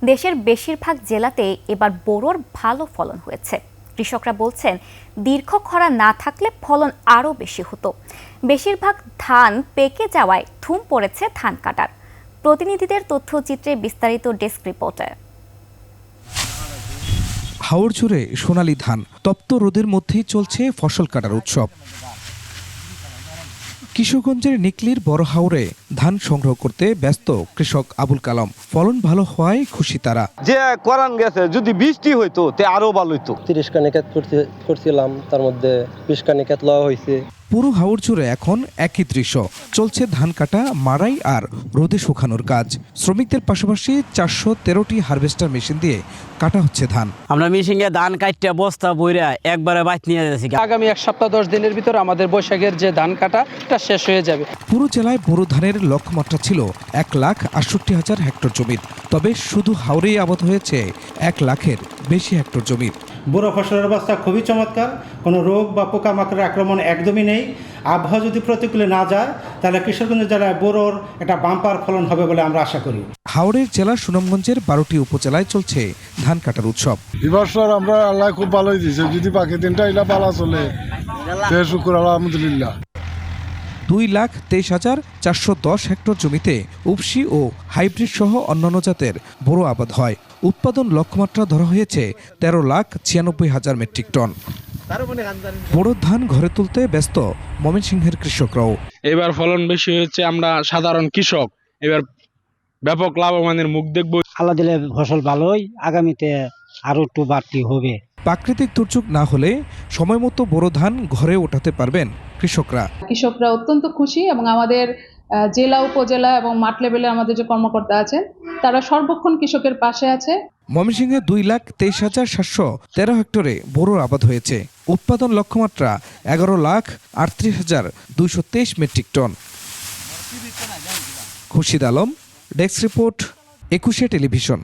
দেশের বেশিরভাগ জেলাতে এবার বোরোর ভালো ফলন হয়েছে। কৃষকরা বলছেন দীর্ঘ খরা না থাকলে ফলন আরও বেশি হতো। বেশিরভাগ ধান পেকে যাওয়ায় ধুম পড়েছে ধান কাটার। প্রতিনিধিদের তথ্যচিত্রে বিস্তারিত ডেস্ক রিপোর্টে। হাওর জুড়ে সোনালী ধান, তপ্ত রোদের মধ্যেই চলছে ফসল কাটার উৎসব। কিশোরগঞ্জের নিকলির বড় হাওরে ধান সংগ্রহ করতে ব্যস্ত কৃষক আবুল কালাম। ফলন ভালো হওয়ায় খুশি তারা। যে করান গেছে যদি বৃষ্টি হইতো তে আরো ভালো হইতো। 30 কানি ক্ষেত করছিলাম, তার মধ্যে 20 কানি ক্ষেত লওয়া হয়েছে। পুরো হাওর জুড়ে এখন একই দৃশ্য, চলছে ধান কাটা, মাড়াই আর রোদে শুকানোর কাজ। শ্রমিকদের পাশাপাশি 413টি হারভেস্টার মেশিন দিয়ে কাটা হচ্ছে ধান। আমরা মেশিনে ধান কাটতে বস্তা বইরা একবারে বাইত নিয়ে যাচ্ছি। আগামী 1 সপ্তাহ 10 দিনের ভিতর আমাদের বৈশাখের যে ধান কাটা এটা শেষ হয়ে যাবে। পুরো জেলায় বোরো ধানের লক্ষ্যমাত্রা ছিল 1,68,000 হেক্টর জমির। তবে শুধু হাওরেই আবাদ হয়েছে 1 লাখের বেশি হেক্টর জমির। বোরো ফসলের অবস্থা খুবই চমৎকার, কোনো রোগ বা পোকামাকড়ের আক্রমণ একদমই নেই। আবহাওয়া যদি প্রতিকূলে না যায় তাহলে কিশোরগঞ্জ জেলায় বোরোর একটা বাম্পার ফলন হবে বলে আমরা আশা করি। হাওড়ের জেলা সুনামগঞ্জের 12টি উপজেলায় চলছে ধান কাটার উৎসব। এবছর আমরা আল্লাহ খুব ভালোই দিয়েছে, যদি বাকি দিনটা এলা পালা চলে শুকুর আলহামদুলিল্লাহ। 2,23,410 হেক্টর জমিতে উপসি ও হাইব্রিড সহ অন্যান্য জাতের বোরো আবাদ হয়। উৎপাদন লক্ষ্যমাত্রা ধরা হয়েছে 13,96,000 মেট্রিক টন। বোরো ধান ঘরে তুলতে ব্যস্ত ময়মনসিংহের কৃষকরাও। এবার ফলন বেশি হয়েছে, আমরা সাধারণ কৃষক এবার ব্যাপক লাভবানের মুখ দেখব। আল্লাহ দিলে ফসল ভালোই, আগামীতে আরো একটু বাড়তি হবে। প্রাকৃতিক দুর্যোগ না হলে সময় মতো বোরো ধান ঘরে ওঠাতে পারবেন কৃষকরা। কৃষকরা অত্যন্ত খুশি এবং আমাদের জেলা উপজেলা এবং মাঠ লেভেলে আমাদের যে কর্মকর্তা আছেন তারা সর্বক্ষণ কৃষকের পাশে আছে। ময়মনসিংহে 2,23,713 হেক্টরে বোরোর আবাদ হয়েছে। উৎপাদন লক্ষ্যমাত্রা 11,38,223 metric ton. Khurshid Alam, desk report, 21 television.